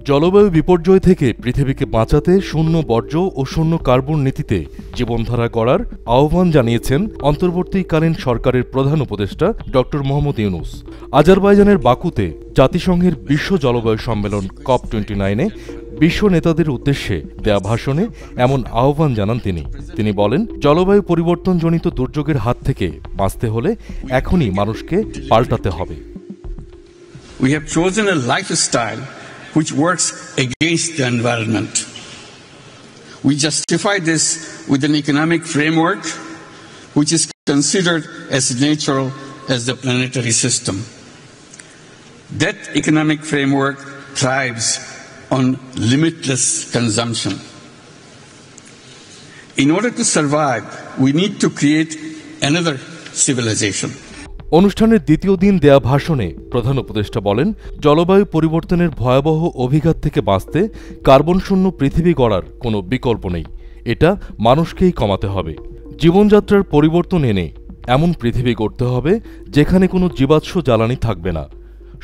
জলবায়ু বিপর্যয় থেকে পৃথিবীকে বাঁচাতে শূন্য বর্জ্য ও শূন্য কার্বন নীতিতে জীবনধারা গড়ার আহ্বান জানিয়েছেন অন্তর্বর্তীকালীন সরকারের প্রধান উপদেষ্টা ড. মোহাম্মদ ইউনূস। আজারবাইজানের বাকুতে জাতিসংঘের বিশ্ব জলবায়ু সম্মেলন COP29-এ বিশ্ব নেতাদের উদ্দেশ্যে দেয়া ভাষণে এমন আহ্বান জানান তিনি বলেন, জলবায়ু পরিবর্তনজনিত দুর্যোগের হাত থেকে বাঁচতে হলে এখনই মানুষকে পাল্টাতে হবে। We have chosen a lifestyle which works against the environment. We justify this with an economic framework which is considered as natural as the planetary system. That economic framework thrives on limitless consumption. In order to survive, we need to create another civilization. অনুষ্ঠানের দ্বিতীয় দিন দেয়া ভাষণে প্রধান উপদেষ্টা বলেন, জলবায়ু পরিবর্তনের ভয়াবহ অভিঘাত থেকে বাঁচতে কার্বনশূন্য পৃথিবী গড়ার কোনো বিকল্প নেই। এটা মানুষকেই কমাতে হবে। জীবনযাত্রার পরিবর্তন এনে এমন পৃথিবী গড়তে হবে যেখানে কোনো জীবাশ্ম জ্বালানি থাকবে না,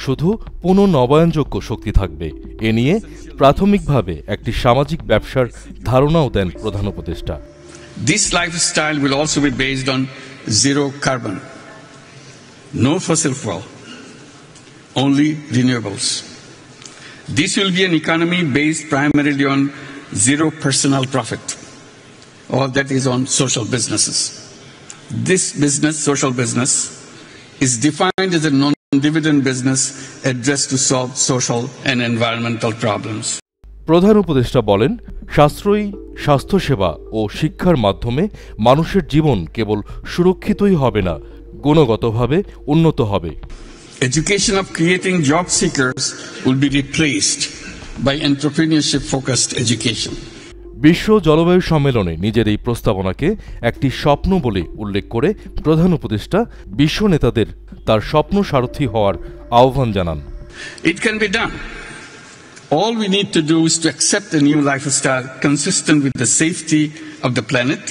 শুধু পুনর্নবায়নযোগ্য শক্তি থাকবে। এ নিয়ে প্রাথমিকভাবে একটি সামাজিক ব্যবসার ধারণাও দেন প্রধান উপদেষ্টা। This lifestyle will also be based on zero carbon. No fossil fuel, only renewables. This will be an economy based primarily on zero personal profit. All that is on social businesses. This business, social business, is defined as a non-dividend business addressed to solve social and environmental problems. প্রধান উপদেষ্টা বলেন, সাশ্রয়ী স্বাস্থ্যসেবা ও শিক্ষার মাধ্যমে মানুষের জীবন কেবল সুরক্ষিতই হবে না, গুণগতভাবে উন্নত হবে। Education of creating job seekers will be replaced by entrepreneurship focused education. বিশ্ব জলবায়ু সম্মেলনে নিজের এই প্রস্তাবনাকে একটি স্বপ্ন বলে উল্লেখ করে প্রধান উপদেষ্টা বিশ্ব নেতাদের তার স্বপ্ন সারথি হওয়ার আহ্বান জানান। It can be done. All we need to do is to accept a new lifestyle consistent with the safety of the planet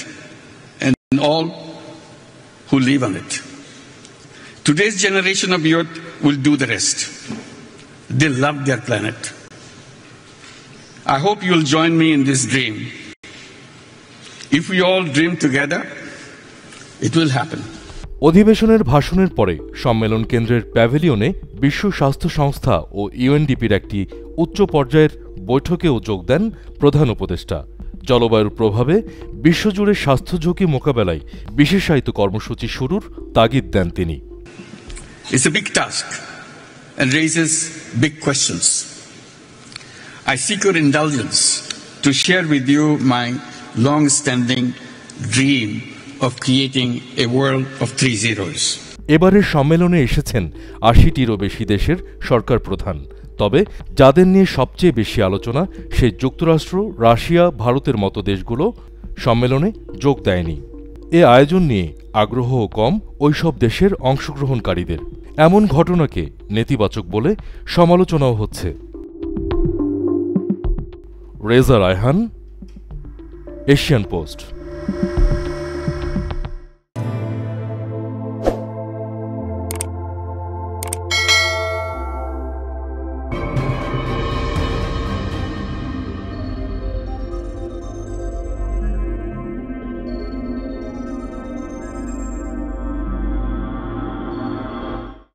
and all who live on it. Today's generation of youth will do the rest. They love their planet. I hope you'll join me in this dream. If we all dream together, it will happen. অধিবেশনের ভাষণের পরে সম্মেলন কেন্দ্রের প্যাভিলিয়নে বিশ্ব স্বাস্থ্য সংস্থা ও ইউএনডিপির একটি উচ্চ পর্যায়ের বৈঠকেও যোগ দেন প্রধান উপদেষ্টা। জলবায়ুর প্রভাবে বিশ্বজুড়ে স্বাস্থ্য ঝুঁকি মোকাবেলায় বিশেষায়িত কর্মসূচি শুরুর তাগিদ দেন তিনি। It's a big task and raises big questions. I seek your indulgence to share with you my long-standing dream of creating a world of 3 zeros. এবারের সম্মেলনে এসেছেন ৮০টিরও বেশি দেশের সরকার প্রধান। তবে যাদের নিয়ে সবচেয়ে বেশি আলোচনা, সে যুক্তরাষ্ট্র, রাশিয়া, ভারতের মতো দেশগুলো সম্মেলনে যোগ দেয়নি। এ আয়োজন নিয়ে আগ্রহও কম ওইসব দেশের অংশগ্রহণকারীদের। এমন ঘটনাকে নেতিবাচক বলে সমালোচনাও হচ্ছে। Reza Raihan, Asian post.